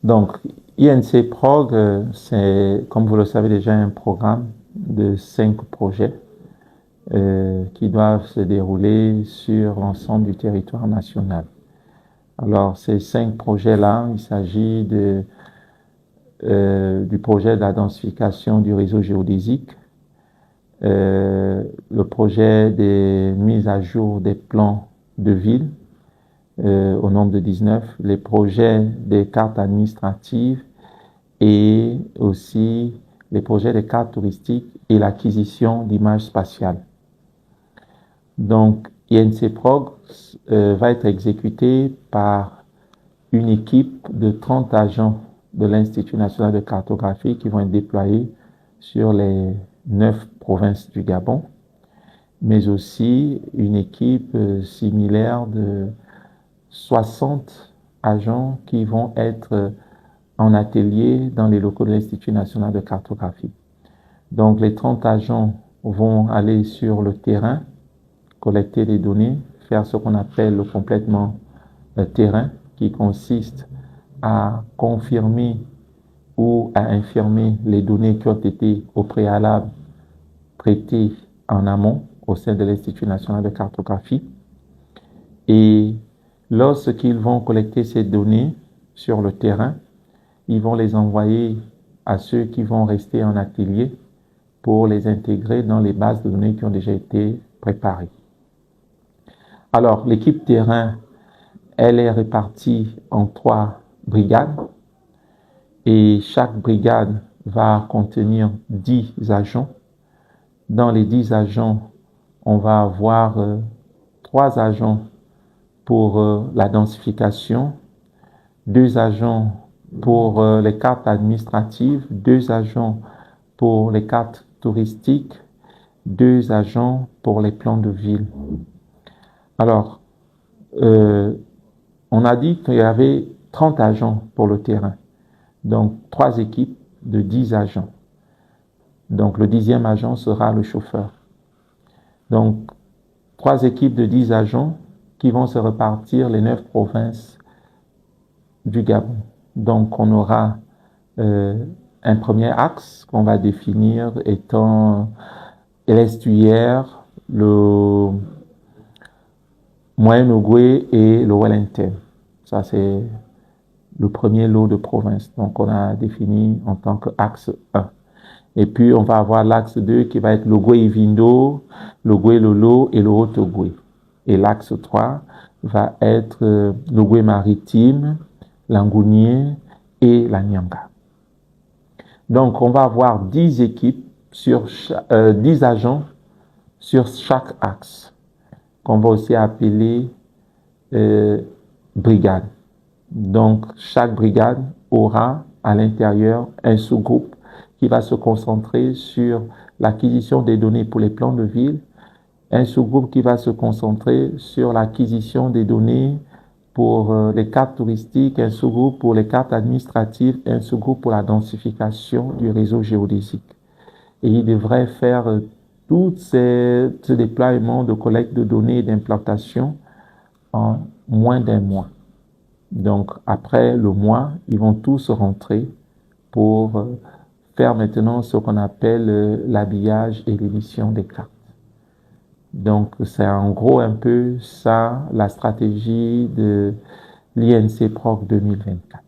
Donc, INC Prog, c'est, comme vous le savez déjà, un programme de 5 projets qui doivent se dérouler sur l'ensemble du territoire national. Alors, ces 5 projets-là, il s'agit du projet de la densification du réseau géodésique, le projet des mises à jour des plans de ville, au nombre de 19, les projets des cartes administratives et aussi les projets des cartes touristiques et l'acquisition d'images spatiales. Donc, INC-Prog va être exécuté par une équipe de 30 agents de l'Institut national de cartographie qui vont être déployés sur les 9 provinces du Gabon, mais aussi une équipe similaire de 60 agents qui vont être en atelier dans les locaux de l'Institut national de cartographie. Donc, les 30 agents vont aller sur le terrain, collecter des données, faire ce qu'on appelle le complètement terrain, qui consiste à confirmer ou à infirmer les données qui ont été au préalable traitées en amont au sein de l'Institut national de cartographie. Et lorsqu'ils vont collecter ces données sur le terrain, ils vont les envoyer à ceux qui vont rester en atelier pour les intégrer dans les bases de données qui ont déjà été préparées. Alors, l'équipe terrain, elle est répartie en 3 brigades et chaque brigade va contenir 10 agents. Dans les 10 agents, on va avoir 3 agents pour la densification, 2 agents pour les cartes administratives, 2 agents pour les cartes touristiques, 2 agents pour les plans de ville. Alors, on a dit qu'il y avait 30 agents pour le terrain, donc 3 équipes de 10 agents. Donc, le 10e agent sera le chauffeur. Donc, 3 équipes de 10 agents qui vont se repartir les 9 provinces du Gabon. Donc, on aura un premier axe qu'on va définir étant l'estuaire, le Moyen-Ogooué et le Wellington. Ça, c'est le premier lot de provinces. Donc, on a défini en tant qu'axe 1. Et puis, on va avoir l'axe 2 qui va être le Goué-Vindo, le Goué-Lolo et le Haut-Ogooué. Et l'axe 3 va être le Goué-Maritime, l'Angounié et la Nyanga. Donc, on va avoir 10 équipes sur 10 agents sur chaque axe, qu'on va aussi appeler brigade. Donc, chaque brigade aura à l'intérieur un sous-groupe qui va se concentrer sur l'acquisition des données pour les plans de ville, un sous-groupe qui va se concentrer sur l'acquisition des données pour les cartes touristiques, un sous-groupe pour les cartes administratives, un sous-groupe pour la densification du réseau géodésique. Et il devrait faire tout ce déploiement de collecte de données et d'implantation en moins d'1 mois. Donc, après le mois, ils vont tous rentrer pour faire maintenant ce qu'on appelle l'habillage et l'édition des cartes. Donc, c'est en gros un peu ça, la stratégie de l'INC Prog 2024.